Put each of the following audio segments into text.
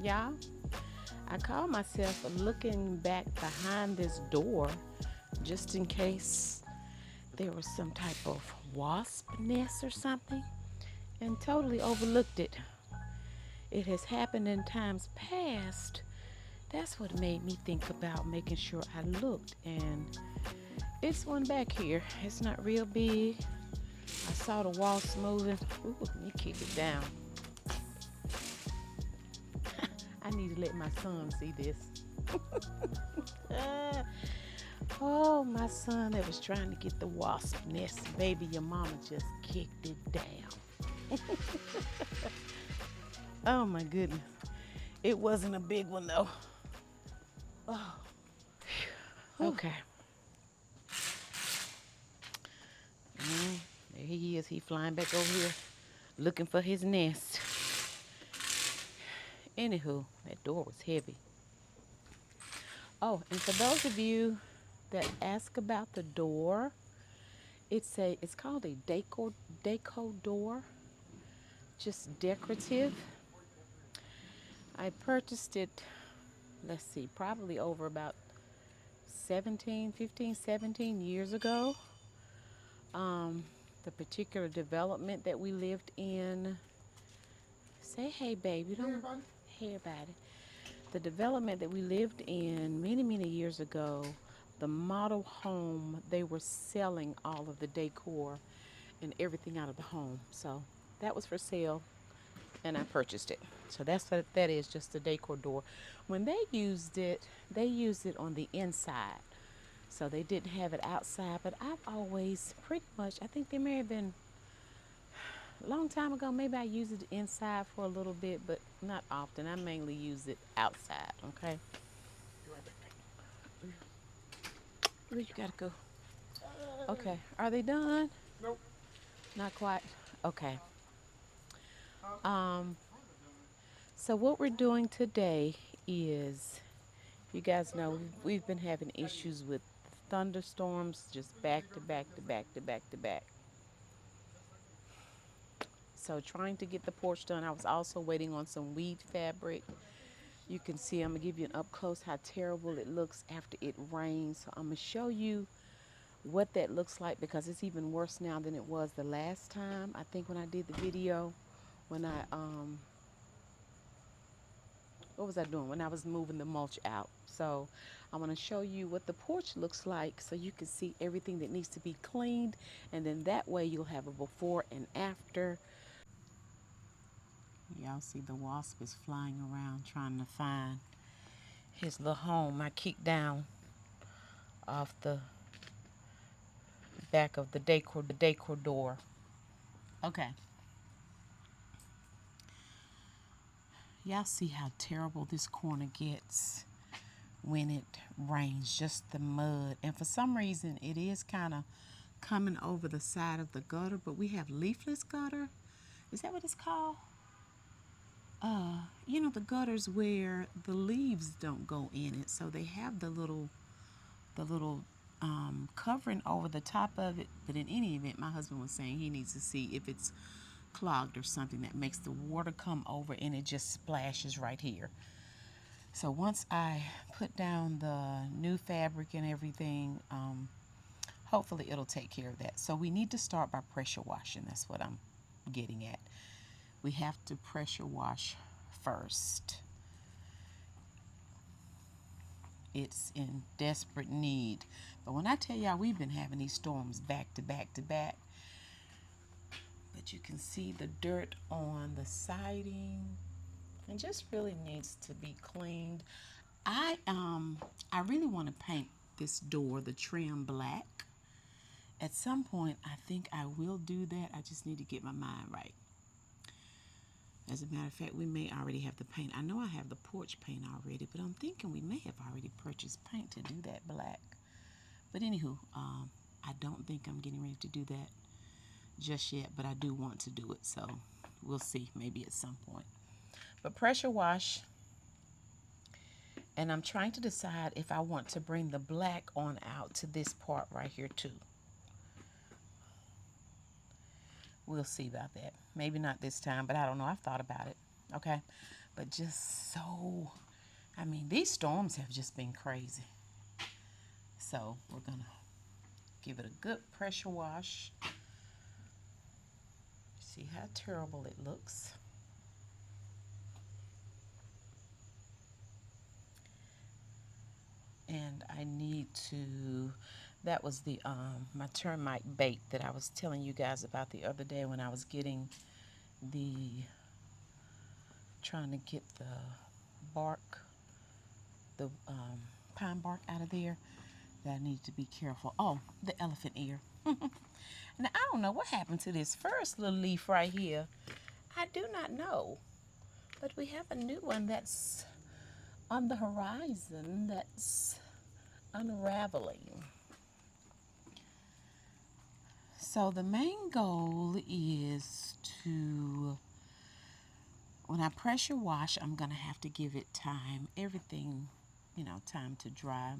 Y'all, I call myself looking back behind this door just in case there was some type of wasp nest or something, and totally overlooked it. It has happened in times past. That's what made me think about making sure I looked, and it's one back here. It's not real big. I saw the wasp moving. Ooh, let me kick it down. I need to let my son see this. Oh, my son that was trying to get the wasp nest. Baby, your mama just kicked it down. Oh my goodness. It wasn't a big one though. Oh, okay. There he is. He flying back over here looking for his nest. Anywho, that door was heavy. Oh, and for those of you that ask about the door, it's called a deco door, just decorative. I purchased it, let's see, probably over about 17 years ago. Um, the particular development that we lived in. Say hey, baby. Don't. Hey, everybody. The development that we lived in many years ago, the model home, they were selling all of the decor and everything out of the home. So that was for sale, and I purchased it. So that's what that is, just a decor door. When they used it on the inside. So they didn't have it outside, but I've always pretty much, I think there may have been a long time ago, maybe I used it inside for a little bit, but not often. I mainly use it outside, okay? Where you gotta go? Okay, are they done? Nope. Not quite. Okay. Um, so what we're doing today is, you guys know we've been having issues with thunderstorms, just back to back to back to back to back. So trying to get the porch done. I was also waiting on some weed fabric. You can see, I'm gonna give you an up close how terrible it looks after it rains. So I'm gonna show you what that looks like, because it's even worse now than it was the last time. I think when I did the video, when what was I doing? When I was moving the mulch out. So I'm gonna show you what the porch looks like so you can see everything that needs to be cleaned, and then that way you'll have a before and after. Y'all see the wasp is flying around trying to find his little home. I kicked down off the back of the decor door. Okay. Y'all see how terrible this corner gets when it rains, just the mud. And for some reason, it is kind of coming over the side of the gutter, but we have leafless gutter. Is that what it's called? You know, the gutters where the leaves don't go in it, so they have the little covering over the top of it. But in any event, my husband was saying he needs to see if it's clogged or something that makes the water come over and it just splashes right here. So once I put down the new fabric and everything, hopefully it'll take care of that. So we need to start by pressure washing. That's what I'm getting at. We have to pressure wash first. It's in desperate need. But when I tell y'all, we've been having these storms back to back to back. But you can see the dirt on the siding. It just really needs to be cleaned. I really want to paint this door, the trim, black. At some point, I think I will do that. I just need to get my mind right. As a matter of fact, we may already have the paint. I know I have the porch paint already, but I'm thinking we may have already purchased paint to do that black. But anywho, I don't think I'm getting ready to do that just yet, but I do want to do it, so we'll see, maybe at some point. But pressure wash, and I'm trying to decide if I want to bring the black on out to this part right here too. We'll see about that. Maybe not this time, but I don't know. I've thought about it. Okay. But just so, I mean, these storms have just been crazy. So we're gonna give it a good pressure wash. See how terrible it looks. And I need to, that was the my termite bait that I was telling you guys about the other day when I was getting the, trying to get the bark, the pine bark out of there, that I need to be careful. Oh, the elephant ear. Now, I don't know what happened to this first little leaf right here. I do not know. But we have a new one that's on the horizon that's unraveling. So the main goal is to, when I pressure wash, I'm going to have to give it time, everything, you know, time to dry.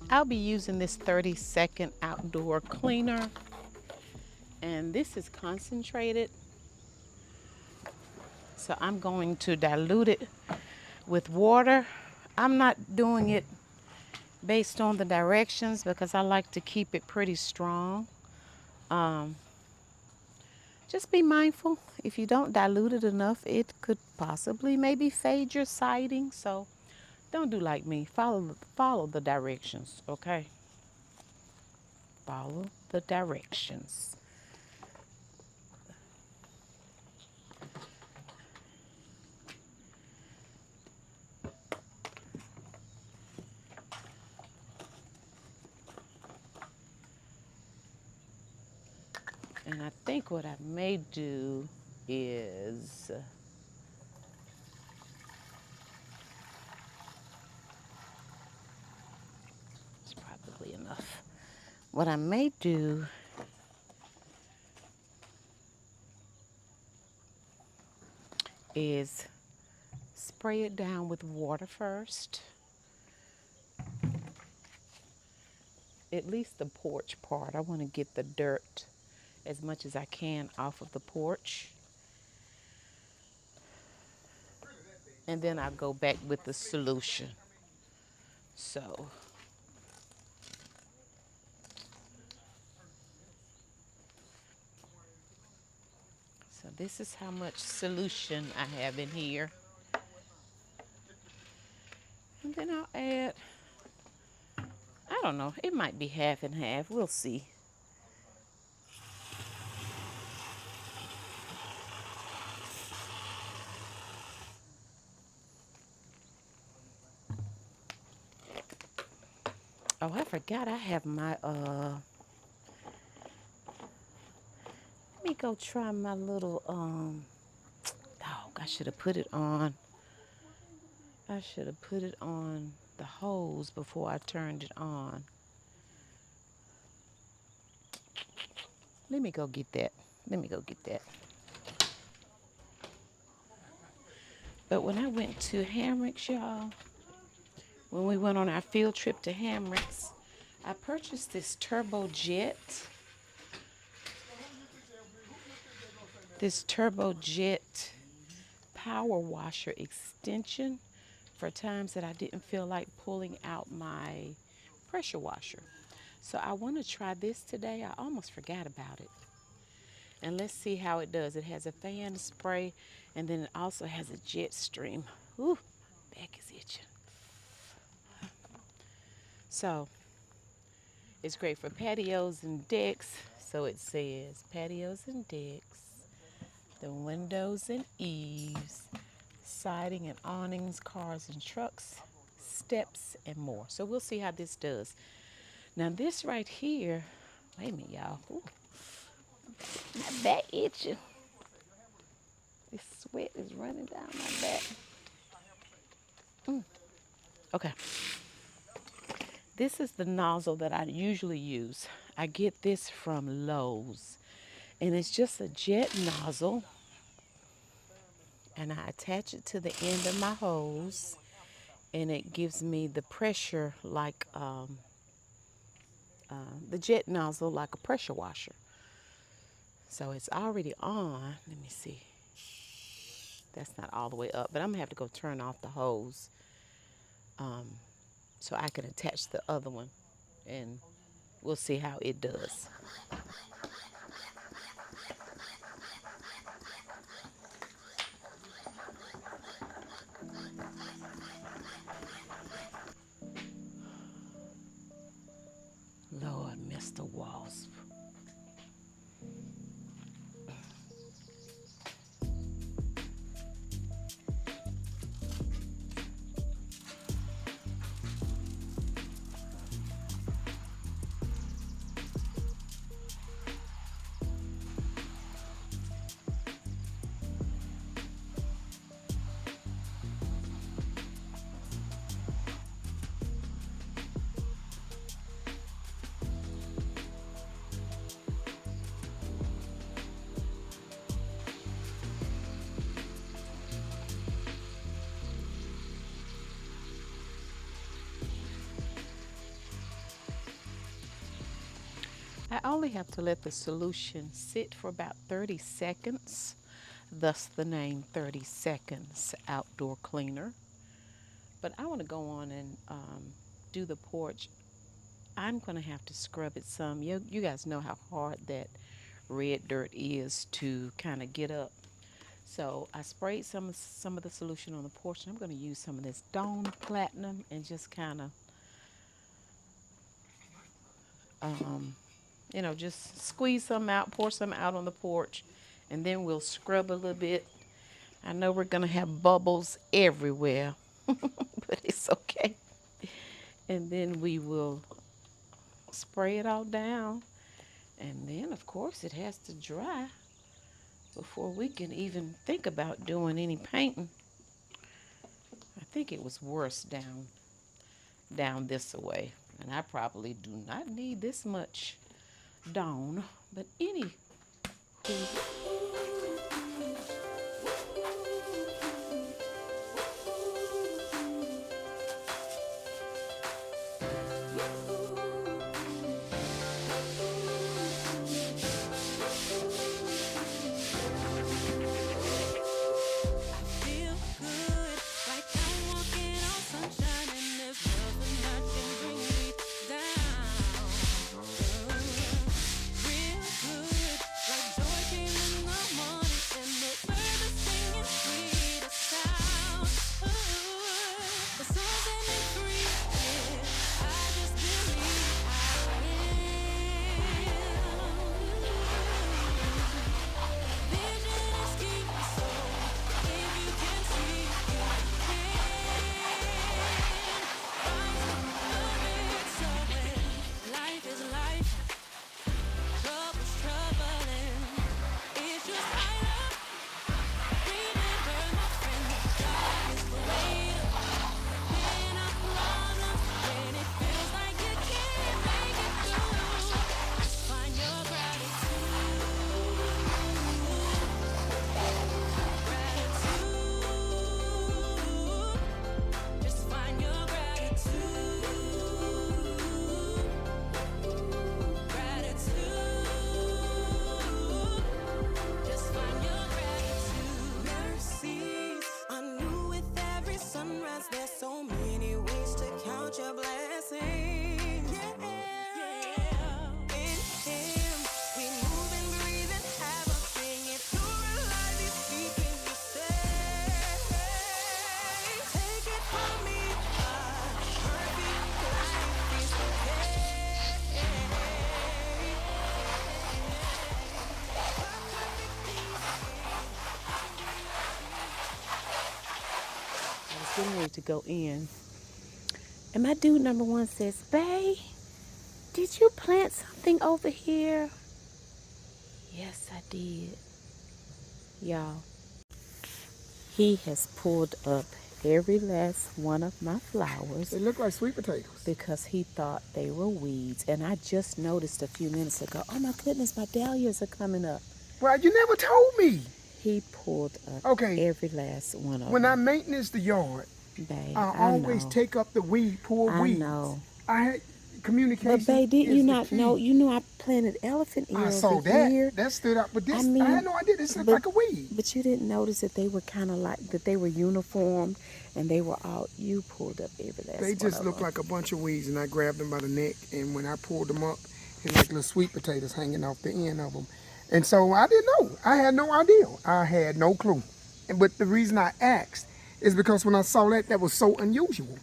I'll be using this 30-second outdoor cleaner, and this is concentrated. So I'm going to dilute it with water. I'm not doing it based on the directions because I like to keep it pretty strong. Just be mindful. If you don't dilute it enough, it could possibly maybe fade your siding. So don't do like me. Follow the directions, okay? Follow the directions. And I think what I may do is, it's probably enough. What I may do is spray it down with water first. At least the porch part. I want to get the dirt as much as I can off of the porch. And then I'll go back with the solution. So this is how much solution I have in here. And then I'll add, I don't know, it might be half and half. We'll see. Oh, I forgot I have my, let me go try my little, I should have put it on. I should have put it on the hose before I turned it on. Let me go get that. Let me go get that. But when I went to Hammocks, y'all, when we went on our field trip to Hammocks, I purchased this turbojet power washer extension for times that I didn't feel like pulling out my pressure washer. So I want to try this today. I almost forgot about it. And let's see how it does. It has a fan spray, and then it also has a jet stream. Ooh, back is itching. So it's great for patios and decks. So it says patios and decks, the windows and eaves, siding and awnings, cars and trucks, steps, and more. So we'll see how this does. Now this right here, wait a minute, y'all. Ooh, my back itching. This sweat is running down my back. Okay. This is the nozzle that I usually use. I get this from Lowe's. And it's just a jet nozzle. And I attach it to the end of my hose. And it gives me the pressure like the jet nozzle, like a pressure washer. So it's already on. Let me see. That's not all the way up, but I'm gonna have to go turn off the hose so I can attach the other one, and we'll see how it does. Lord, Mr. Wasp. I only have to let the solution sit for about 30 seconds, thus the name 30 Seconds Outdoor Cleaner. But I want to go on and do the porch. I'm going to have to scrub it some. You guys know how hard that red dirt is to kind of get up. So I sprayed some of the solution on the porch, and I'm going to use some of this Dawn Platinum and just kind of, just squeeze some out, pour some out on the porch, and then we'll scrub a little bit. I know we're going to have bubbles everywhere, but it's okay. And then we will spray it all down. And then, of course, it has to dry before we can even think about doing any painting. I think it was worse down this way. And I probably do not need this much Dawn. But anywho, getting ready to go in. And my dude number one says, "Bae, did you plant something over here?" Yes, I did. Y'all, he has pulled up every last one of my flowers. They look like sweet potatoes. Because he thought they were weeds. And I just noticed a few minutes ago, oh my goodness, my dahlias are coming up. Well, you never told me. He pulled up every last one of them. When I maintenance the yard, Babe, I always take up the weed, pull weeds. I know. I had communication. But babe, didn't you not know? You knew I planted elephant ears. I saw that. That stood out. But this, I had no idea. This looked like a weed. But you didn't notice that they were kind of like, that they were uniformed and they were all, you pulled up every last one. They just looked like a bunch of weeds, and I grabbed them by the neck, and when I pulled them up, it's like little sweet potatoes hanging off the end of them. And so I didn't know. I had no idea. I had no clue. But the reason I asked is because when I saw that, that was so unusual.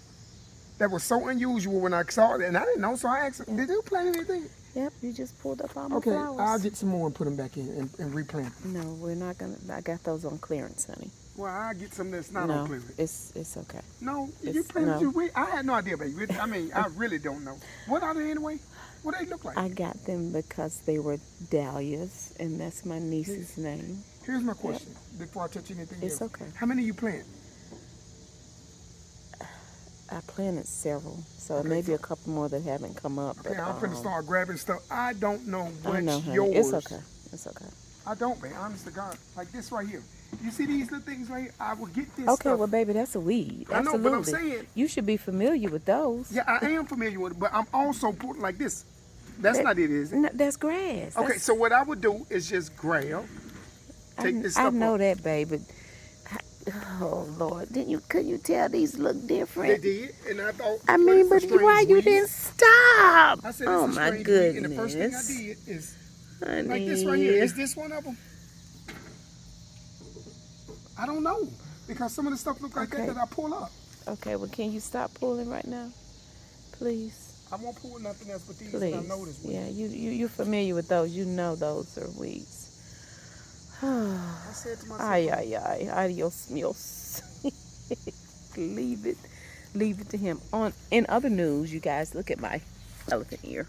That was so unusual when I saw it, and I didn't know, so I asked, did you plant anything? Yep, you just pulled up all my flowers. I'll get some more and put them back in and replant them. No, we're not going to. I got those on clearance, honey. Well, I'll get some that's not on clearance. It's okay. No, you planted your weed. I had no idea, baby. I mean, I really don't know. What are they anyway? What do they look like? I got them because they were dahlias, and that's my niece's name. Here's my question before I touch anything else. It's okay. How many you plant? I planted several, so maybe a couple more that haven't come up. Okay, I'm finna start grabbing stuff. I don't know what's honey. yours. It's okay. It's okay. I don't, babe. Honest to God. Like this right here. You see these little things right here? I will get this Okay, stuff. well, baby, that's a weed. I know, Absolutely. but I'm saying. You should be familiar with those. Yeah, I am familiar with it, but I'm also putting like this. That's not it, is it? No, that's grass. Okay, so what I would do is just grab, take this stuff I know up. that, baby. Oh Lord, couldn't you tell these look different? They did, and I thought. I mean, but why you didn't stop? I said, oh my goodness! And the first thing I did is honey. Like this right here. Is this one of them? I don't know because some of the stuff look like that I pull up. Okay, well, can you stop pulling right now, please? I won't pull nothing else but these. Please. I know this weed. Yeah, you're familiar with those. You know those are weeds. I said to myself, ay, adios, mios. Leave it to him. In other news, you guys, look at my elephant ear.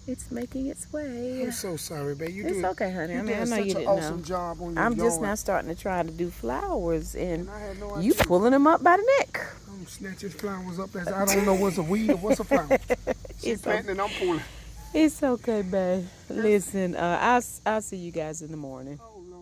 It's making its way. I'm so sorry, babe. It's okay, honey. I mean, I know you didn't awesome know. Job on your I'm just yard. now starting to try to do flowers, and I had no you idea. pulling them up by the neck. I'm snatching flowers up as I don't know what's a weed or what's a flower. She's planting and I'm pulling. It's okay, babe. Listen, I'll see you guys in the morning. Oh, Lord.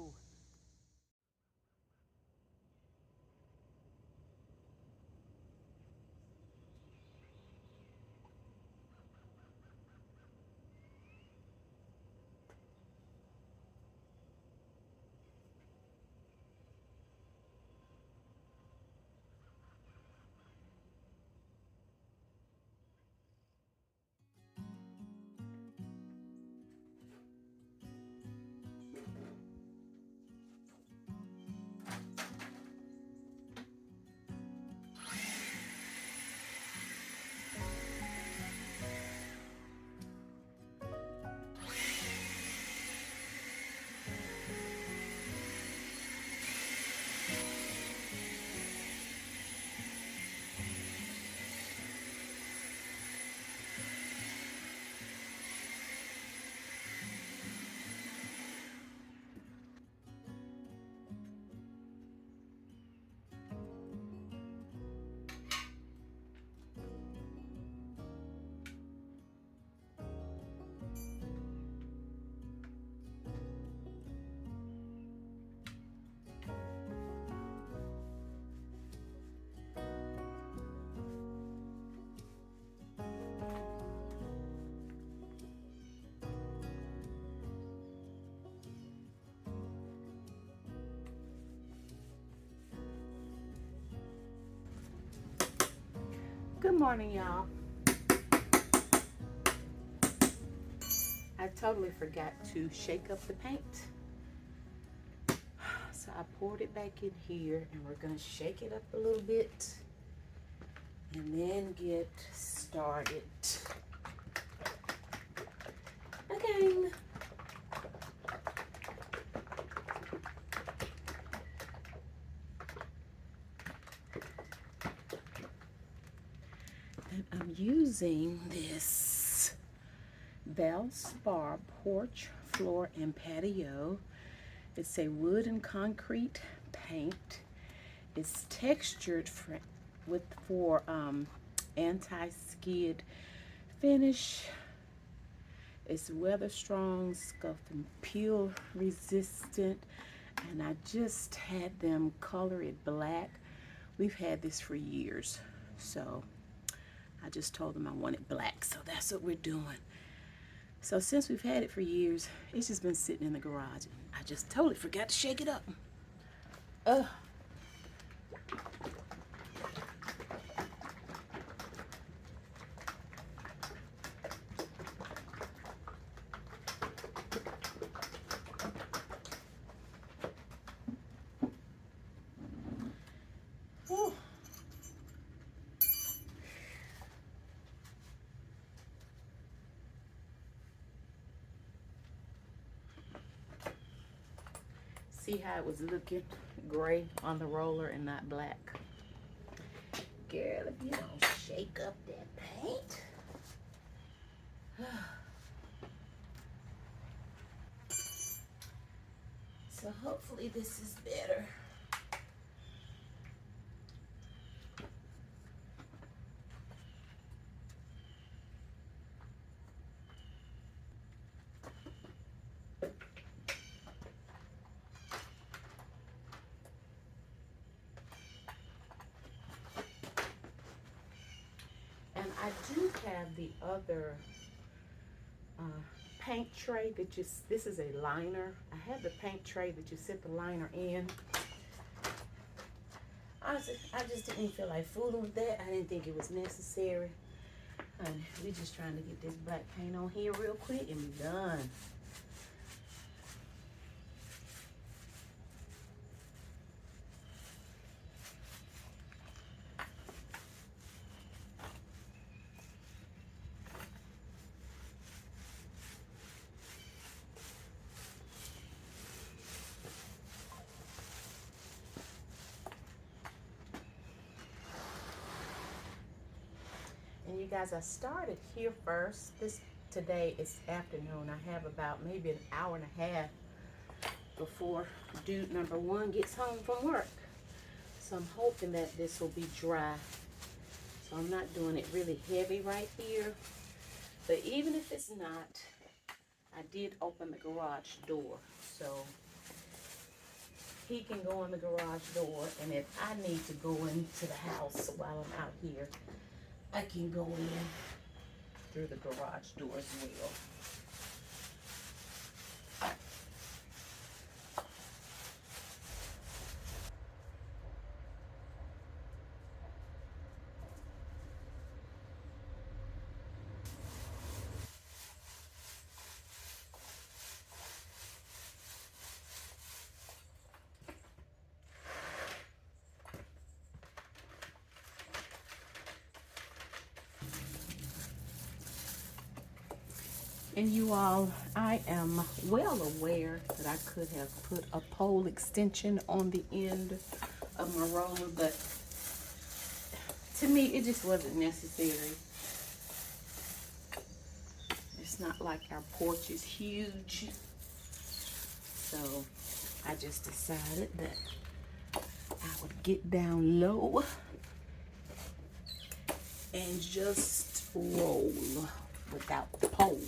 Good morning, y'all. I totally forgot to shake up the paint. So I poured it back in here, and we're going to shake it up a little bit and then get started. Again. using this Valspar Porch Floor and Patio. It's a wood and concrete paint. It's textured for anti-skid finish. It's weather strong, scuff and peel resistant, and I just had them color it black. We've had this for years, so I just told them I wanted black, so that's what we're doing. So since we've had it for years, it's just been sitting in the garage. I just totally forgot to shake it up. Ugh. See how it was looking gray on the roller and not black? Girl, if you don't shake up that paint. So hopefully this is better. And I do have the other paint tray that this is a liner. I have the paint tray that you set the liner in. I just didn't feel like fooling with that. I didn't think it was necessary. We're just trying to get this black paint on here real quick and be done. And you guys, I started here first. Today is afternoon. I have about maybe an hour and a half before dude number one gets home from work. So I'm hoping that this will be dry. So I'm not doing it really heavy right here. But even if it's not, I did open the garage door. So he can go in the garage door, and if I need to go into the house while I'm out here, I can go in through the garage door as well. And you all, I am well aware that I could have put a pole extension on the end of my roller, but to me, it just wasn't necessary. It's not like our porch is huge. So I just decided that I would get down low and just roll without the pole.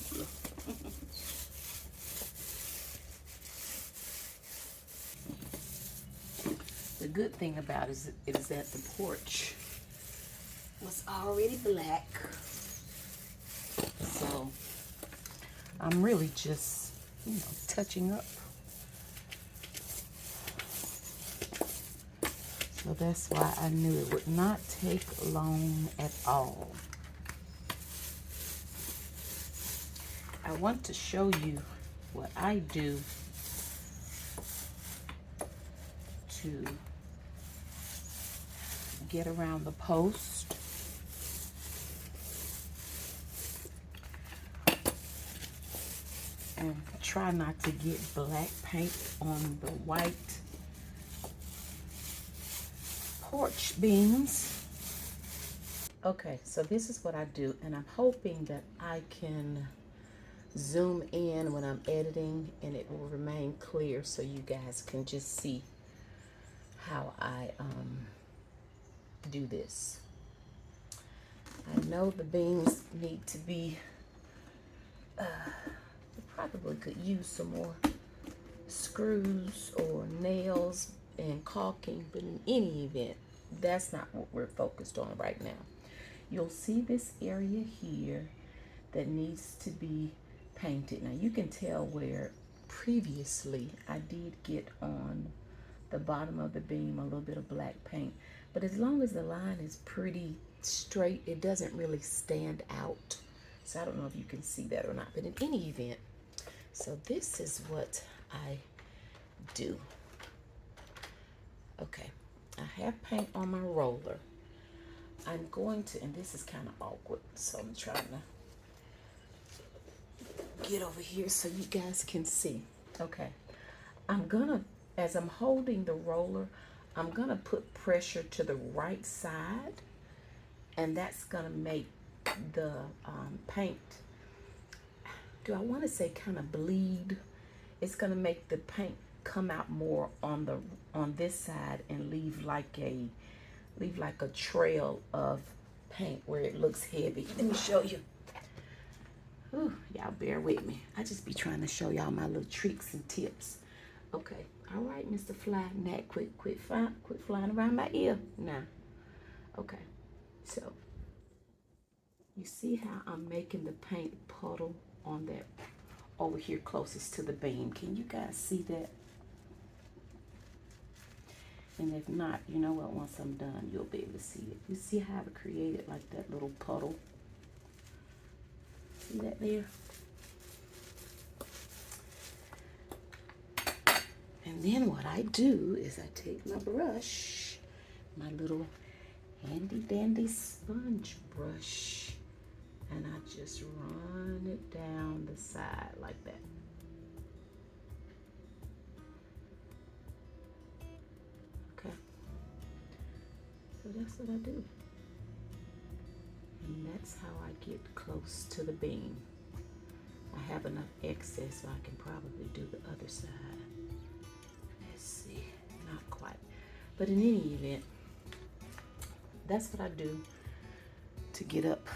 The good thing about it is that the porch was already black. So I'm really just, touching up. So that's why I knew it would not take long at all. I want to show you what I do to get around the post. And try not to get black paint on the white porch beams. Okay, so this is what I do, and I'm hoping that I can zoom in when I'm editing and it will remain clear so you guys can just see how I do this. I know the beams need to be, probably could use some more screws or nails and caulking, but in any event, that's not what we're focused on right now. You'll see this area here that needs to be painted. Now you can tell where previously I did get on the bottom of the beam a little bit of black paint, but as long as the line is pretty straight, it doesn't really stand out. So I don't know if you can see that or not, but in any event, so this is what I do. Okay, I have paint on my roller. I'm going to, and this is kind of awkward, so I'm trying to get over here so you guys can see. Okay, I'm gonna, as I'm holding the roller, I'm gonna put pressure to the right side, and that's gonna make the paint, do I want to say kind of bleed? It's gonna make the paint come out more on the this side and leave like a trail of paint where it looks heavy. Let me show you. Ooh, y'all bear with me. I just be trying to show y'all my little tricks and tips. Okay, all right, Mr. Fly, Nat, quit flying around my ear now. Okay, so you see how I'm making the paint puddle on that over here closest to the beam. Can you guys see that? And if not, you know what, once I'm done, you'll be able to see it. You see how I've created like that little puddle? See that there? And then what I do is I take my brush, my little handy dandy sponge brush, and I just run it down the side like that. Okay. So that's what I do. And that's how I get close to the beam. I have enough excess so I can probably do the other side. Let's see, not quite. But in any event, that's what I do to get up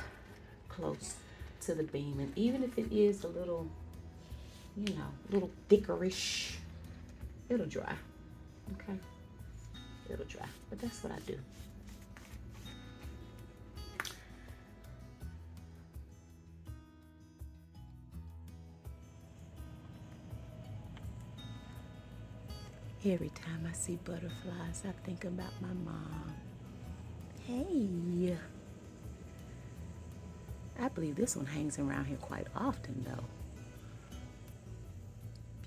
close to the beam. And even if it is a little, you know, a little thickerish, it'll dry, okay? It'll dry, but that's what I do. Every time I see butterflies, I think about my mom. Hey. I believe this one hangs around here quite often, though.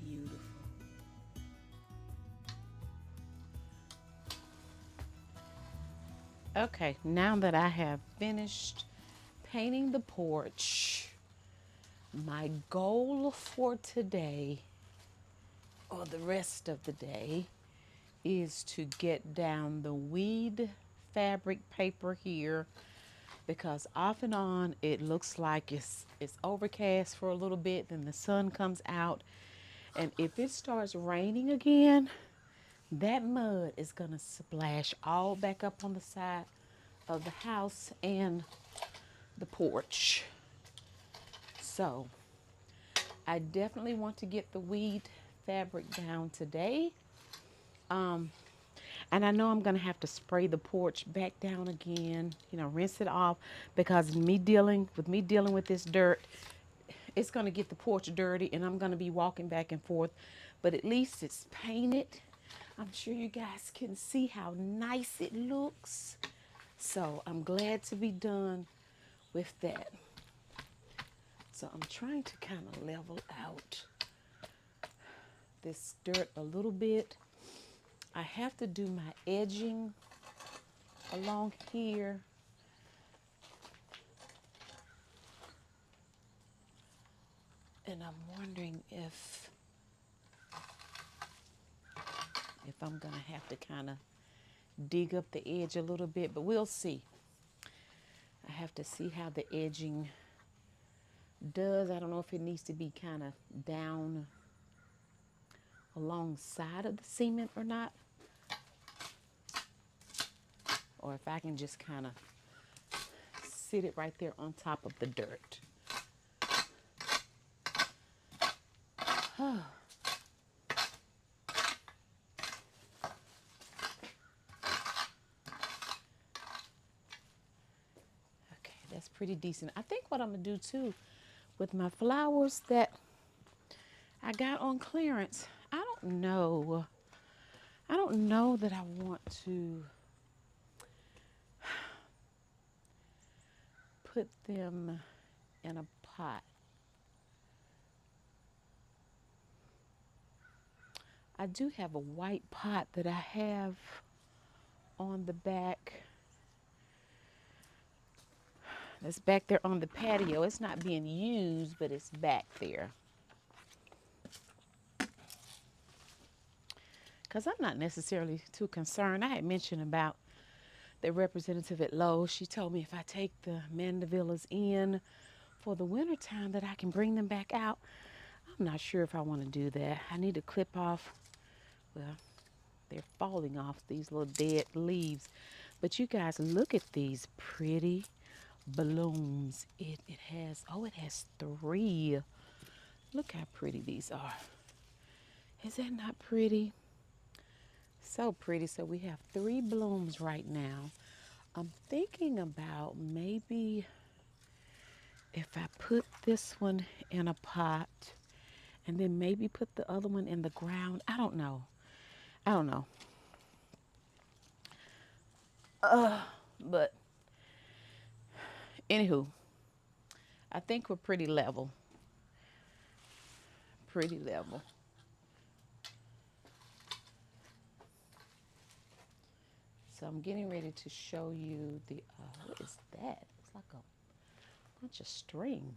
Beautiful. Okay, now that I have finished painting the porch, my goal for today, or the rest of the day, is to get down the weed fabric paper here, because off and on it looks like it's overcast for a little bit, then the sun comes out, and if it starts raining again, that mud is gonna splash all back up on the side of the house and the porch. So I definitely want to get the weed fabric down today. And I know I'm gonna have to spray the porch back down again, you know, rinse it off, because me dealing with this dirt, it's gonna get the porch dirty and I'm gonna be walking back and forth. But at least it's painted. I'm sure you guys can see how nice it looks. So I'm glad to be done with that. So I'm trying to kind of level out this dirt a little bit. I have to do my edging along here. And I'm wondering if I'm gonna have to kind of dig up the edge a little bit, but we'll see. I have to see how the edging does. I don't know if it needs to be kind of down alongside of the cement or not, or if I can just kind of sit it right there on top of the dirt. Okay, that's pretty decent. I think what I'm gonna do too with my flowers that I got on clearance, I don't know that I want to put them in a pot. I do have a white pot that I have on the back. It's back there on the patio. It's not being used, but it's back there. Because I'm not necessarily too concerned. I had mentioned about the representative at Lowe's. She told me if I take the mandevillas in for the winter time that I can bring them back out. I'm not sure if I want to do that. I need to clip off, well, they're falling off, these little dead leaves. But you guys, look at these pretty blooms. It has 3. Look how pretty these are. Is that not pretty? So pretty. So we have 3 blooms right now. I'm thinking about maybe if I put this one in a pot and then maybe put the other one in the ground. I don't know. But anywho, I think we're pretty level. Pretty level. So I'm getting ready to show you the, what is that? It's like a bunch of string.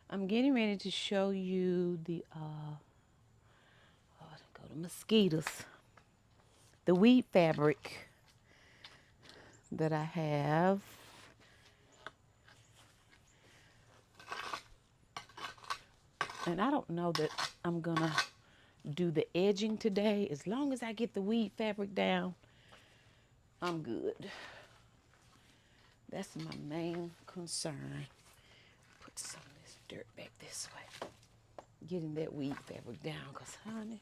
I'm getting ready to show you the, go to mosquitoes. The weed fabric that I have. And I don't know that I'm gonna do the edging today. As long as I get the weed fabric down, I'm good. That's my main concern. Put some of this dirt back this way. Getting that weed fabric down, because honey,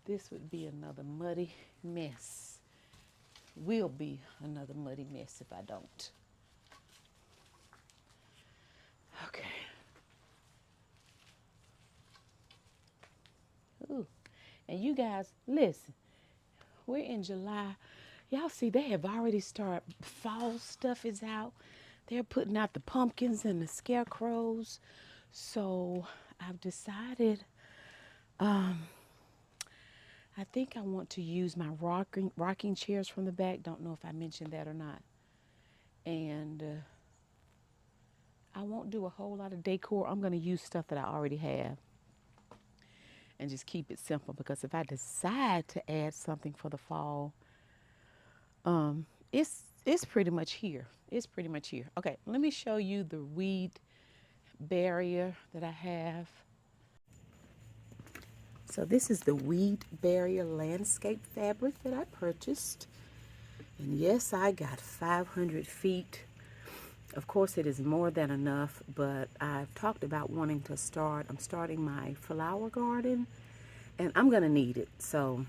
this would be another muddy mess. Will be another muddy mess if I don't. Okay. Ooh. And you guys, listen. We're in July. Y'all see, they have already started. Fall stuff is out. They're putting out the pumpkins and the scarecrows. So I've decided, I think I want to use my rocking chairs from the back. Don't know if I mentioned that or not. And I won't do a whole lot of decor. I'm going to use stuff that I already have and just keep it simple, because if I decide to add something for the fall, it's pretty much here. It's pretty much here. Okay, let me show you the weed barrier that I have. So this is the weed barrier landscape fabric that I purchased. And yes, I got 500 feet. Of course, it is more than enough, but I've talked about wanting to I'm starting my flower garden, and I'm going to need it. So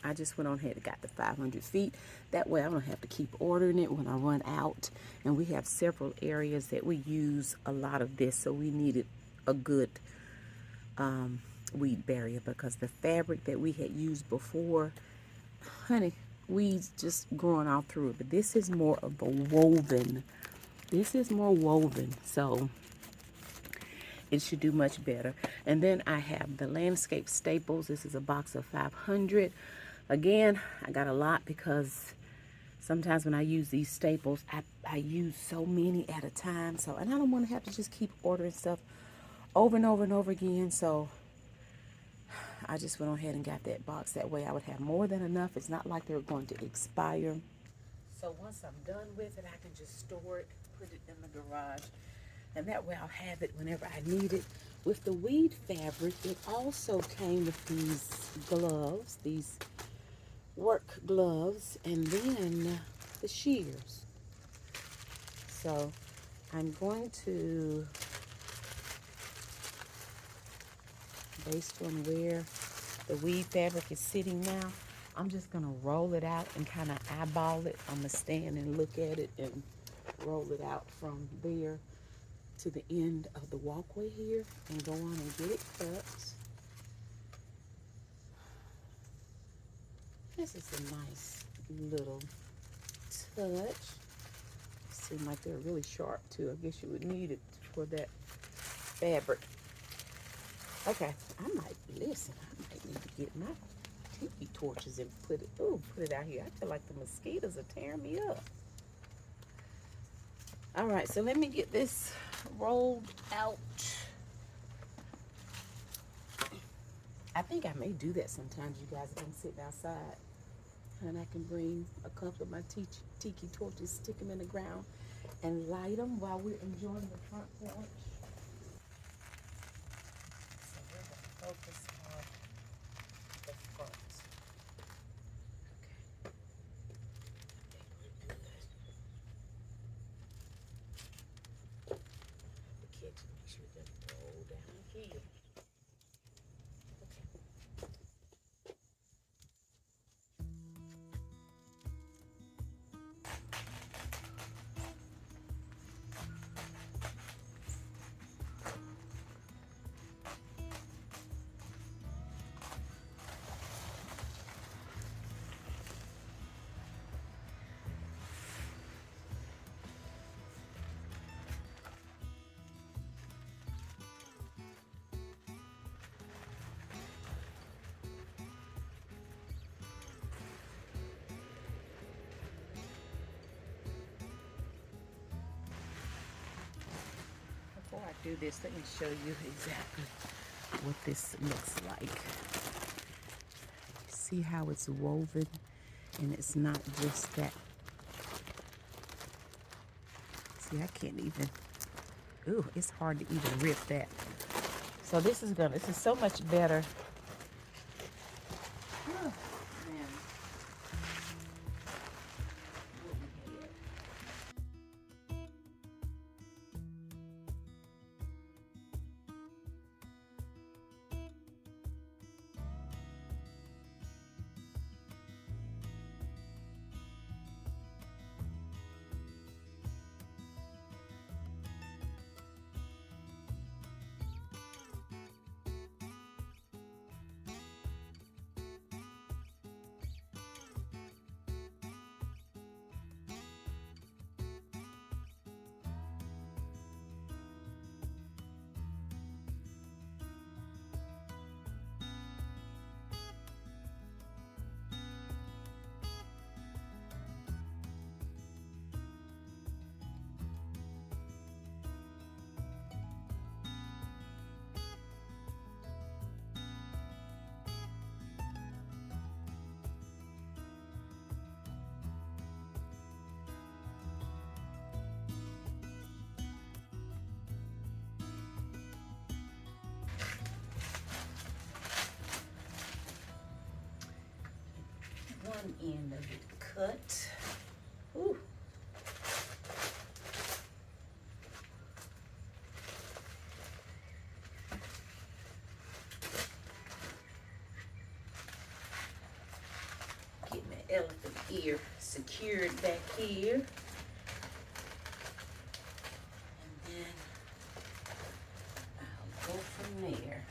I just went on ahead and got the 500 feet. That way I don't have to keep ordering it when I run out. And we have several areas that we use a lot of this, so we needed a good weed barrier, because the fabric that we had used before, honey, weeds just growing all through it. But this is more of a woven. This is more woven, so it should do much better. And then I have the landscape staples. This is a box of 500. Again, I got a lot because sometimes when I use these staples, I use so many at a time. So, and I don't want to have to just keep ordering stuff over and over and over again. So I just went ahead and got that box. That way I would have more than enough. It's not like they're going to expire. So once I'm done with it, I can just store it, put it in the garage, and that way I'll have it whenever I need it. With the weed fabric, it also came with these gloves, these work gloves, and then the shears. So I'm going to, based on where the weed fabric is sitting now, I'm just gonna roll it out and kind of eyeball it. I'm gonna stand and look at it and roll it out from there to the end of the walkway here and go on and get it cut. This is a nice little touch. Seem like they're really sharp too. I guess you would need it for that fabric. Okay, I might need to get my tiki torches and put it out here. I feel like the mosquitoes are tearing me up. All right, so let me get this rolled out. I think I may do that sometimes, you guys, if I'm sitting outside. And I can bring a couple of my tiki torches, stick them in the ground, and light them while we're enjoying the front porch. So we're going to focus on the front. Okay. I think we're good. The kitchen, make sure it doesn't roll down here. Before I do this, let me show you exactly what this looks like. See how it's woven, and it's not just that. See, I can't even, it's hard to even rip that. So this is so much better. Oh, man. One end of it cut. Ooh. Get my elephant ear secured back here. And then I'll go from there.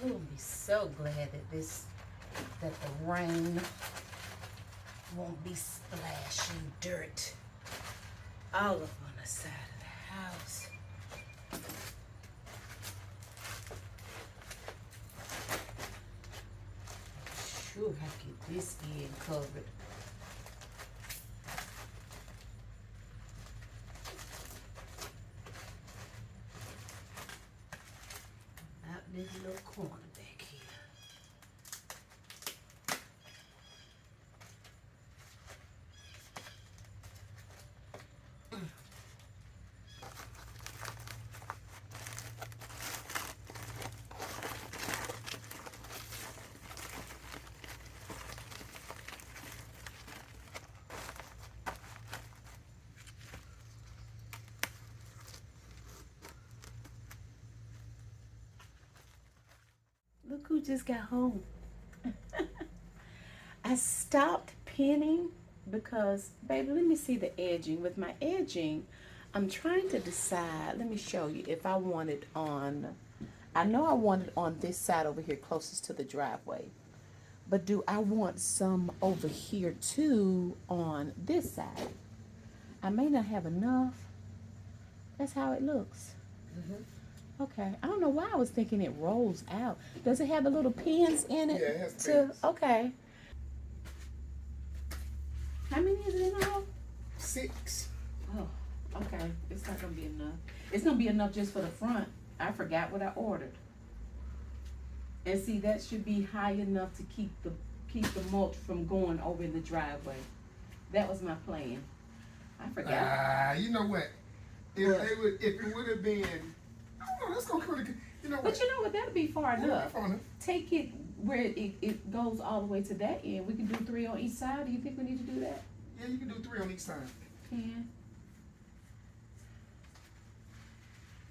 Ooh, I'm so glad that the rain won't be splashing dirt all up on the side of the house. Sure, I get this end covered. Out this little corner back here. Look who just got home. I stopped pinning because, baby, let me see the edging. With my edging, I'm trying to decide. Let me show you if I want it on. I know I want it on this side over here closest to the driveway. But do I want some over here too on this side? I may not have enough. That's how it looks. Okay. I don't know why I was thinking it rolls out. Does it have the little pins in it? Yeah, it has pins. Okay. How many is it in all? 6. Oh, okay. It's not gonna be enough. It's gonna be enough just for the front. I forgot what I ordered. And see, that should be high enough to keep the mulch from going over in the driveway. That was my plan. I forgot. You know what? If it would have been, I don't know. That's gonna kind of, you know what? But you know what? That'll be far enough. Far enough. Take it where it goes all the way to that end. We can do 3 on each side. Do you think we need to do that? Yeah, you can do 3 on each side. Yeah.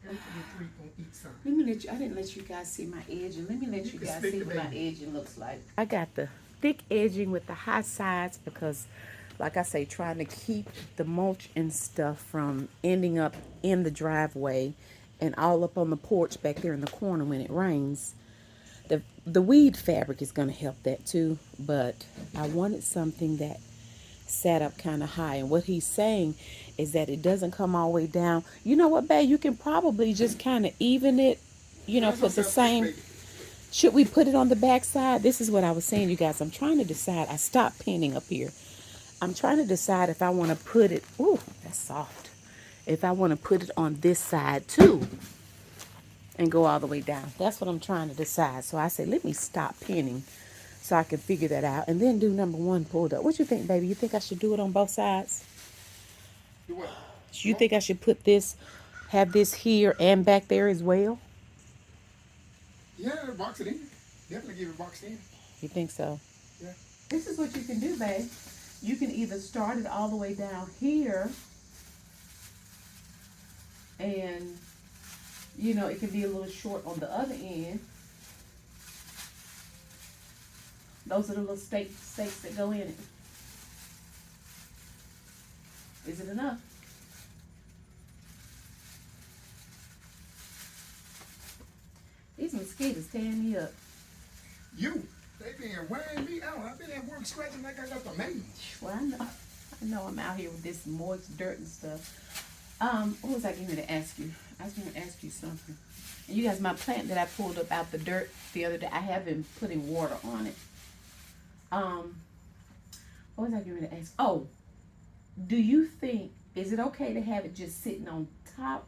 Yeah, you can do 3 on each side. Let me let you. I didn't let you guys see my edging. Let me let you guys see what my edging looks like. I got the thick edging with the high sides because, like I say, trying to keep the mulch and stuff from ending up in the driveway and all up on the porch back there in the corner when it rains. The weed fabric is going to help that too, but I wanted something that sat up kind of high. And what he's saying is that it doesn't come all the way down. You know what, babe? You can probably just kind of even it, you know, put the same. Should we put it on the back side? This is what I was saying, you guys. I'm trying to decide. I stopped pinning up here. I'm trying to decide if I want to put it. Ooh, that's soft. If I want to put it on this side too and go all the way down. That's what I'm trying to decide. So I said, let me stop pinning so I can figure that out. And then do number 1 pulled up. What you think, baby? You think I should do it on both sides? Do what? You think I should put this, have this here and back there as well? Yeah, box it in. Definitely give it boxed in. You think so? Yeah. This is what you can do, babe. You can either start it all the way down here and, you know, it can be a little short on the other end. Those are the little stakes that go in it. Is it enough? These mosquitoes tearing me up. They been wearing me out. I've been at work scratching like I got the mange. Well, I know I'm out here with this moist dirt and stuff. What was I going to ask you? I was going to ask you something. And you guys, my plant that I pulled up out the dirt the other day, I have been putting water on it. What was I going to ask? Oh, do you think, is it okay to have it just sitting on top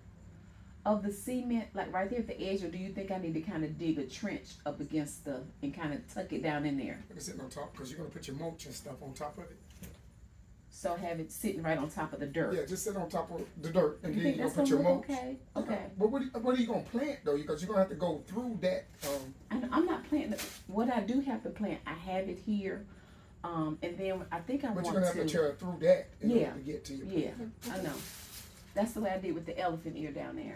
of the cement, like right there at the edge, or do you think I need to kind of dig a trench up against and kind of tuck it down in there? Put it sitting on top because you're going to put your mulch and stuff on top of it. So have it sitting right on top of the dirt. Yeah, just sit on top of the dirt and you then think you're that's going to put your mulch. Okay. Okay. But what are you going to plant though? Because you're going to have to go through that. I'm not planting. What I do have to plant, I have it here. And then I think I want to. But you're going to have to tear through that in order to get to your plant. Yeah, I know. That's the way I did with the elephant ear down there.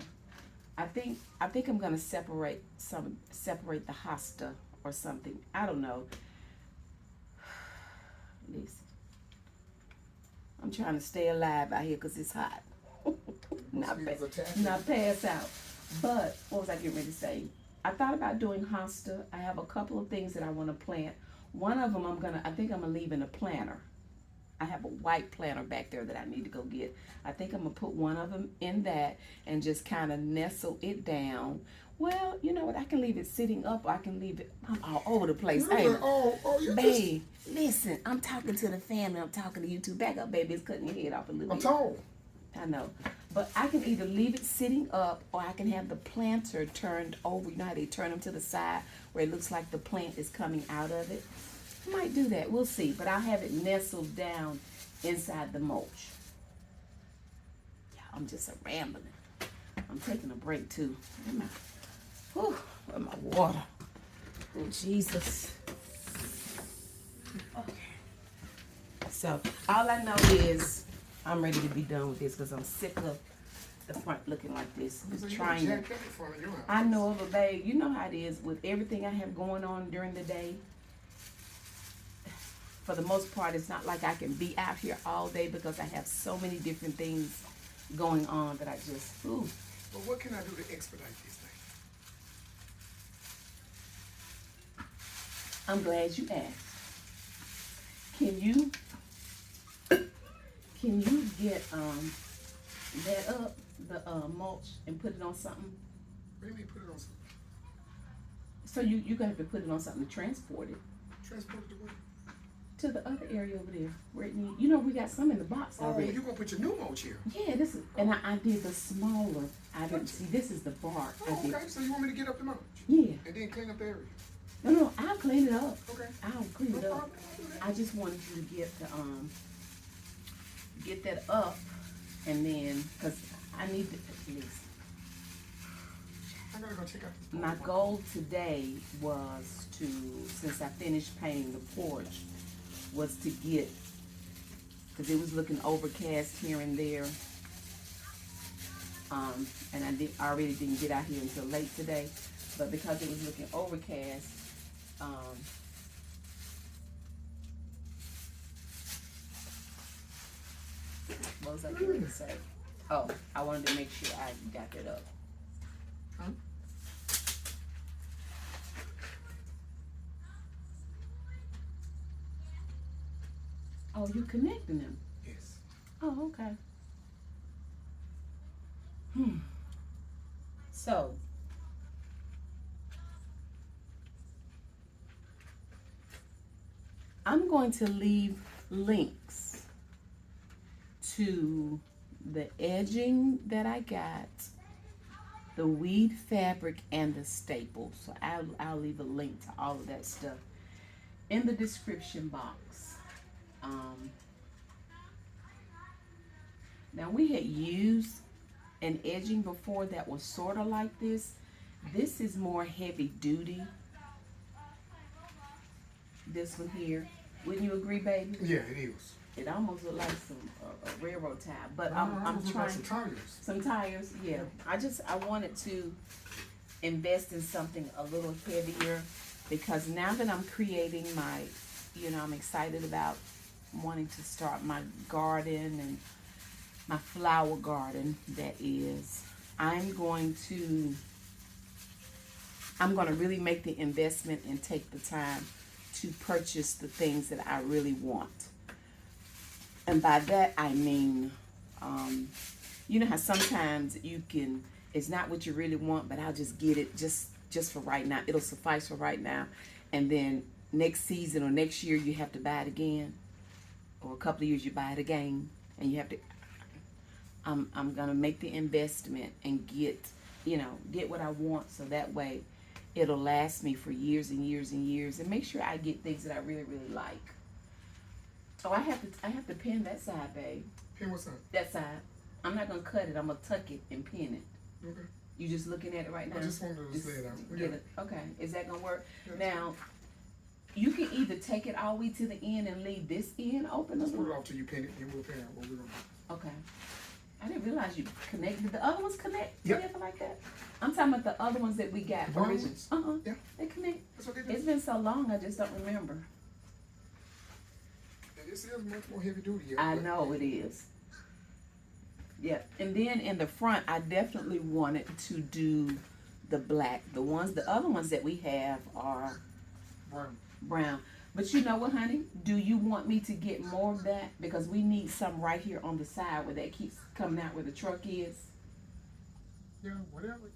I think I'm gonna separate the hosta or something. I don't know. Listen, I'm trying to stay alive out here because it's hot. not pass out. But what was I getting ready to say? I thought about doing hosta. I have a couple of things that I want to plant. One of them I think I'm gonna leave in a planter. I have a white planter back there that I need to go get. I think I'm gonna put one of them in that and just kind of nestle it down. Well, you know what? I can leave it sitting up, or I can leave it. I'm all over the place. Hey, babe, listen. I'm talking to the family. I'm talking to you too. Back up, baby. It's cutting your head off a little bit. I'm tall. I know. But I can either leave it sitting up, or I can have the planter turned over. You know how they turn them to the side where it looks like the plant is coming out of it? I might do that. We'll see. But I'll have it nestled down inside the mulch. Yeah, I'm just rambling. I'm taking a break too. Where's my water? Oh, Jesus. Okay. So all I know is I'm ready to be done with this because I'm sick of the front looking like this. Just trying to. I know of a babe. You know how it is with everything I have going on during the day. For the most part, it's not like I can be out here all day because I have so many different things going on that I just, ooh. But what can I do to expedite this thing? I'm glad you asked. Can you get that up, the mulch, and put it on something? What do you mean put it on something? So you're gonna have to put it on something to transport it. Transport it to where? To the other area over there where it needs. You know, we got some in the box already. Oh, you're gonna put your new mulch here? Yeah, this is, and I did the smaller. I didn't see. This is the bark. Oh, okay. So you want me to get up the mulch? Yeah. And then clean up the area? No, I'll clean it up. Okay. I'll clean it up. I just wanted you to get the get that up, and then because I need to. Listen. I gotta go check out this. My goal today was to, since I finished painting the porch, was to get, because it was looking overcast here and there, and I already didn't get out here until late today, but because it was looking overcast, what was I going to say? Oh, I wanted to make sure I got that up. Huh? Oh, you connecting them? Yes. Oh, okay. So, I'm going to leave links to the edging that I got, the weed fabric, and the staples. So I'll leave a link to all of that stuff in the description box. Now we had used an edging before that was sort of like this. This is more heavy duty. This one here. Wouldn't you agree, baby? Yeah, it is. It almost looked like some a railroad tie, but I'm trying some tires. Some tires, yeah. I wanted to invest in something a little heavier because now that I'm creating my, I'm excited about wanting to start my garden and my flower garden. That is, I'm going to really make the investment and take the time to purchase the things that I really want. And by that, I mean, you know how sometimes it's not what you really want, but I'll just get it just for right now. It'll suffice for right now. And then next season or next year, you have to buy it again. Or a couple of years, you buy it again. And you have to, I'm going to make the investment and get what I want. So that way, it'll last me for years and years and years. And make sure I get things that I really, really like. Oh, I have to pin that side, babe. Pin what side? That side. I'm not gonna cut it. I'm gonna tuck it and pin it. Okay. You just looking at it right now? I just wanted to lay it out. Get it. Okay. Is that gonna work? Yeah. Now, you can either take it all the way to the end and leave this end open. Let's put it off till you pin it, and we'll pin out what we're gonna do. Okay. I didn't realize you connected. The other ones connect together like that? I'm talking about the other ones that we got. The ones? Yeah. They connect. That's what they do. It's been so long, I just don't remember. This is much more heavy duty. I know it is. Yeah, and then in the front, I definitely wanted to do the black. The other ones that we have are brown. But you know what, honey? Do you want me to get more of that? Because we need some right here on the side where that keeps coming out where the truck is. Yeah, whatever.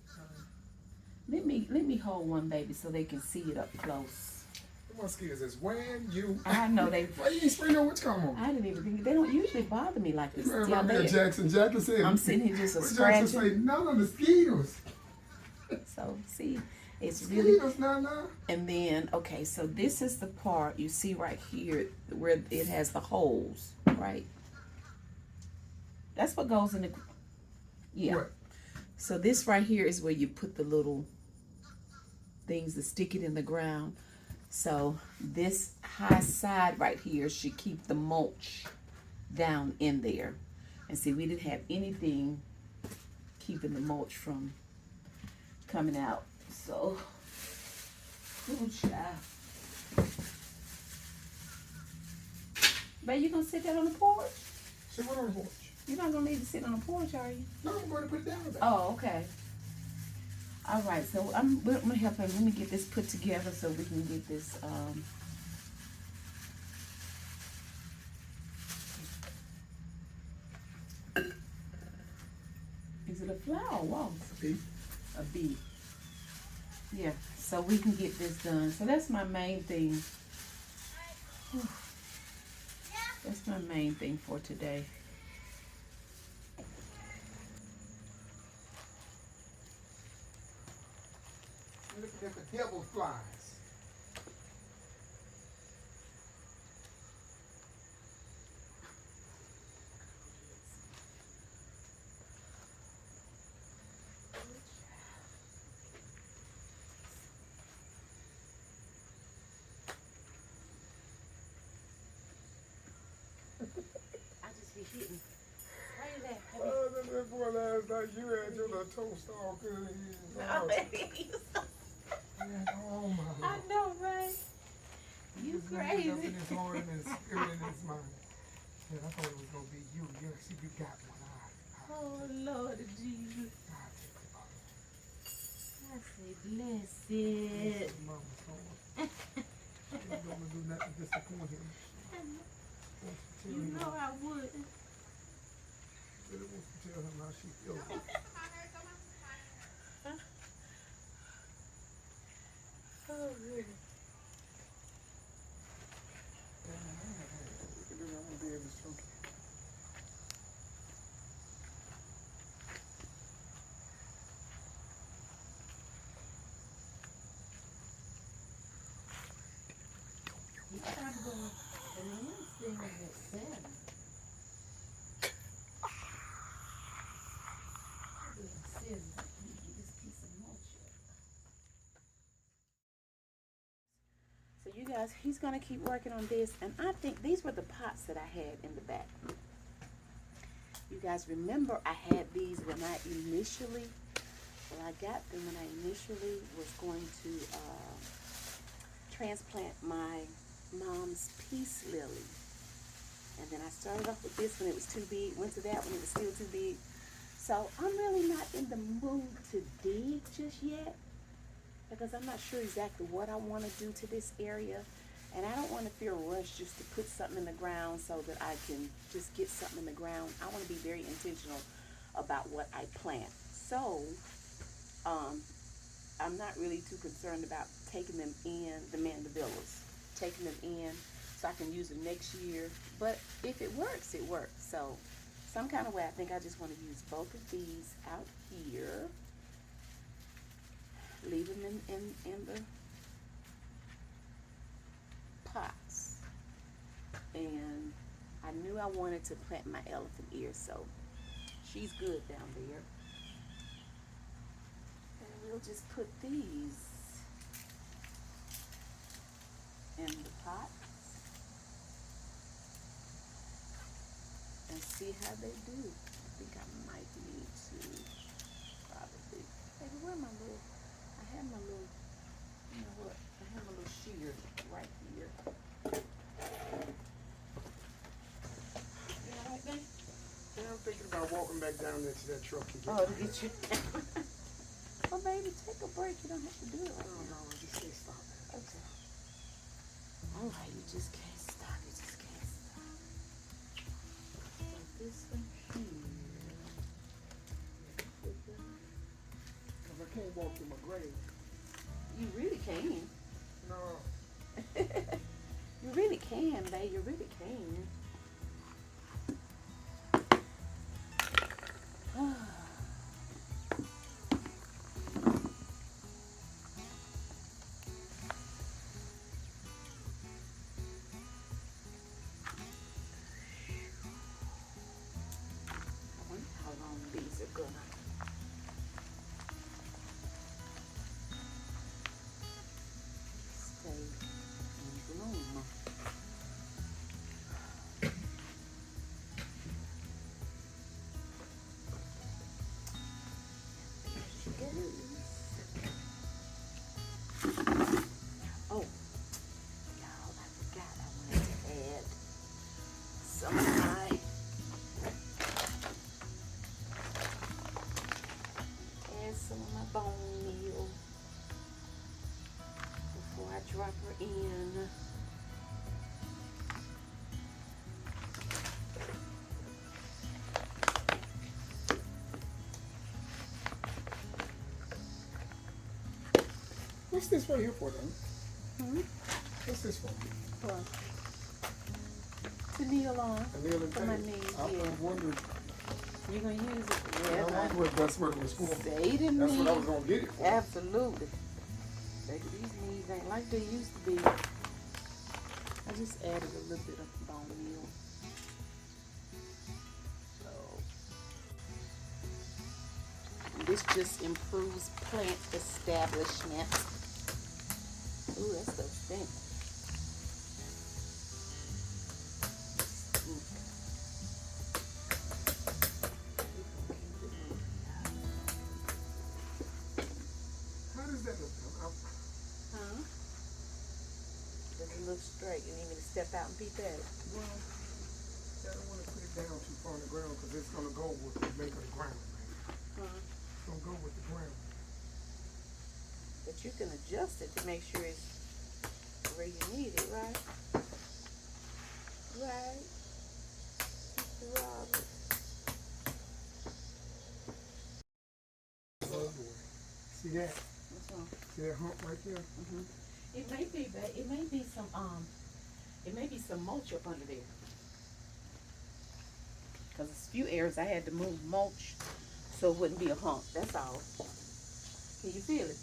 Let me hold one, baby, so they can see it up close. The mosquitoes is when you. I know they. Why you ain't spraying no witch comb on? I didn't even think they don't usually bother me like this. Remember me and Jackson. Jackson said. I'm sitting here just a Jackson scratching. say none of the mosquitoes. So see, it's Mosquitoes, really. nah. And then okay, so this is the part you see right here where it has the holes, right? That's what goes in the. Yeah. What? So this right here is where you put the little things to stick it in the ground. So this high side right here should keep the mulch down in there. And see, we didn't have anything keeping the mulch from coming out. So, oh child. Babe, you gonna sit that on the porch? Sit what on the porch? You're not gonna need to sit on the porch, are you? No, I'm going to put it down. Oh, okay. All right, so I'm gonna help her. Let me get this put together so we can get this. Is it a flower or wasp? A bee. A bee. Yeah, so we can get this done. So that's my main thing. That's my main thing for today. Looking at the devil flies. I just be hitting. Why you laughing? Oh, that boy last night, you had your little toast all good in here. Oh my I Lord. know, right? You He's lifted crazy. up in his heart and his spirit and his mind. Yeah, I thought it was going to be you. Yeah, see, you got one. Oh, Lord Jesus. I'll take the bottle. I say, bless This it. is Mama's home. She don't want to do nothing to disappoint him. Wants to tell You him know I would. really wants to tell him how she feels. Oh, really? I want to be able to stroke it. You trying to go, the next thing is at 7. So you guys, he's gonna keep working on this, and I think these were the pots that I had in the back. You guys remember I had these when I initially, well, I got them when I initially was going to transplant my mom's peace lily. And then I started off with this when it was too big, went to that when it was still too big. So I'm really not in the mood to dig just yet, because I'm not sure exactly what I want to do to this area. And I don't want to feel rushed just to put something in the ground so that I can just get something in the ground. I want to be very intentional about what I plant. So I'm not really too concerned about taking them in, the mandavillas, taking them in so I can use them next year. But if it works, it works. So some kind of way, I think I just want to use both of these out here. Leave them in the pots. And I knew I wanted to plant my elephant ear, so she's good down there. And we'll just put these in the pot and see how they do. I think I might need to probably, baby, where my little, I have my little, you know what, I have my little shear right here. You all right, babe? Yeah, I'm thinking about walking back down there to that truck again. Oh, to get you. Well, baby. Take a break. You don't have to do it right now. No, I just can't stop. Okay. All right, you just can't stop. You just can't stop. So this one here. Because I can't walk in my grave. You really can. No. You really can, babe. You really can. How long these are gonna stay in bloom. Oh, y'all, I forgot I wanted to add some of my bone meal before I drop her in. What's this right here for, then? What's this for? What? To kneel on. A nail and For my tape. knees, I yeah. was wondering. You gonna use it? I Yeah. wonder that's what it was for. Say to That's me. what I was going to get it for. Absolutely. Baby, these knees ain't like they used to be. I just added a little bit of bone meal. So, this just improves plant establishment. Ooh, that stuff stinks. How does that look? Huh? Does it look straight? You need me to step out and peep at it? Well, I don't want to put it down too far on the ground because it's going to go with the make of the ground. Huh? It's going to go with the ground. But you can adjust it to make sure it's where you need it, right? Right? Mr. Robert. Oh boy. See that? What's wrong? See that hump right there? It may be, but it may be some mulch up under there. Cause it's a few areas I had to move mulch so it wouldn't be a hump. That's all. Can you feel it?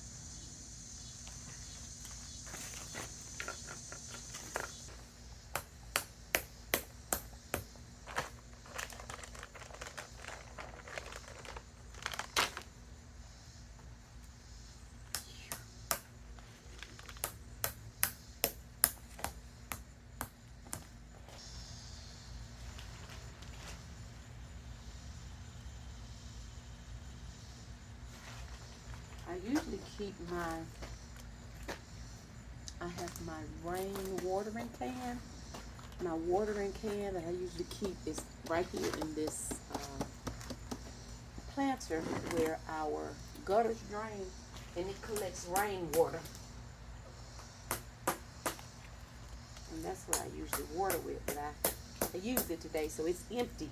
I usually keep I have my rain watering can. My watering can that I usually keep is right here in this planter where our gutters drain, and it collects rainwater. And that's what I usually water with, but I used it today, so it's empty.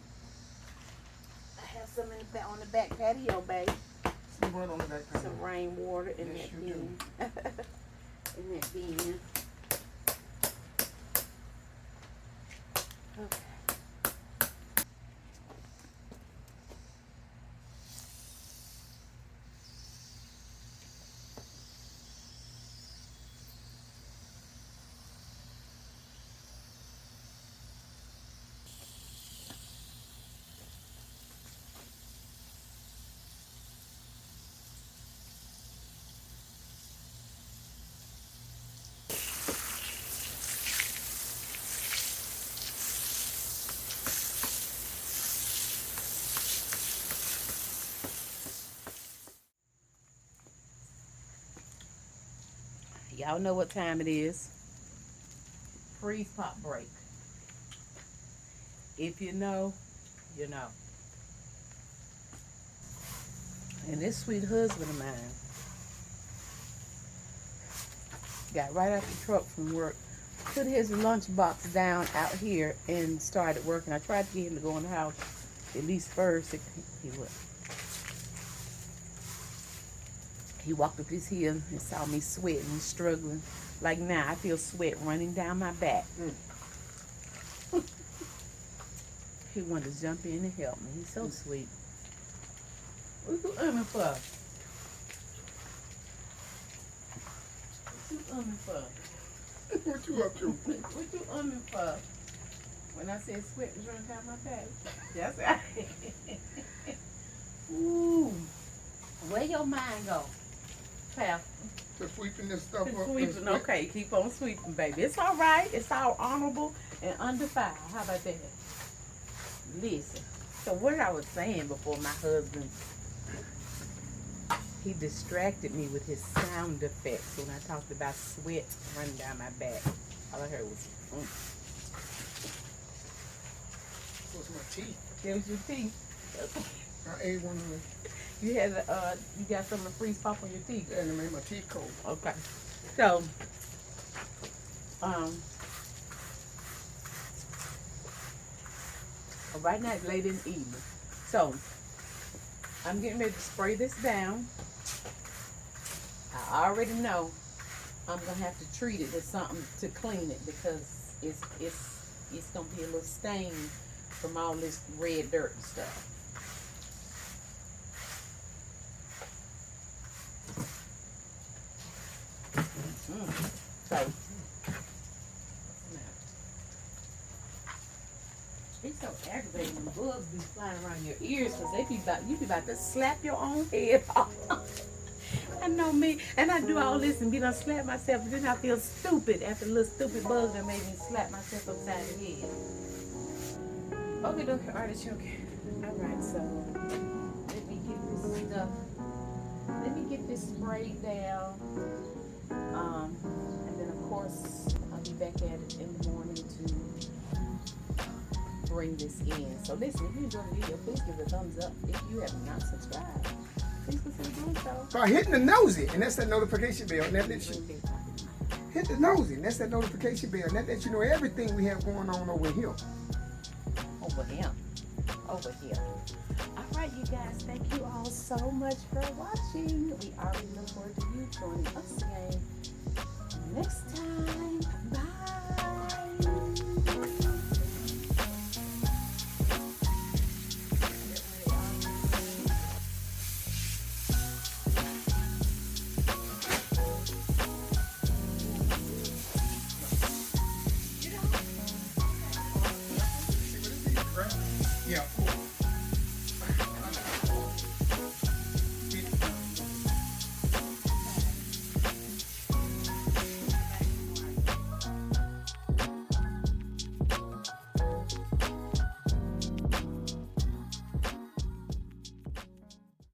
I have some on the back patio, babe. Some right on the back panel. Some rainwater in Yes, that you do. bin. In that bin. Okay. Y'all know what time it is. Freeze pop break. If you know, you know. And this sweet husband of mine, got right out the truck from work, put his lunchbox down out here, and started working. I tried to get him to go in the house at least first. He walked up his hill and saw me sweating and struggling. Like now, I feel sweat running down my back. He wanted to jump in and help me. He's so sweet. What you umming for? What you umming for? What you up to? What you umming for? When I said sweat was running down my back. That's right. Ooh. Where your mind go, pal? Just sweeping this stuff up. Sweeping, okay. Keep on sweeping, baby. It's all right. It's all honorable and undefiled. How about that? Listen. So what I was saying before, my husband, he distracted me with his sound effects when I talked about sweat running down my back. All I heard was, What's my teeth? That was your teeth. I ate one of them. You had you got some of the freeze pop on your teeth. And it made my teeth cold. Okay. So, right now it's late in the evening. So, I'm getting ready to spray this down. I already know I'm gonna have to treat it with something to clean it because it's gonna be a little stain from all this red dirt and stuff. So, it's so aggravating when bugs be flying around your ears because you be about to slap your own head off. I know me, and I do all this and be done slap myself, and then I feel stupid after a little stupid bug that made me slap myself upside the head. Okay, artichoke. Alright, so let me get this stuff. Let me get this sprayed down. And then of course I'll be back at it in the morning to bring this in. So listen, if you enjoyed the video, please give it a thumbs up. If you have not subscribed, please consider doing so. By hitting the nosy, and that's that notification bell. And that lets you hit the nosy, and that's that notification bell. And that lets you know everything we have going on over here. Over here. Alright, you guys, thank you all so much for watching. We already look forward to you joining us again next time. Bye. Yeah.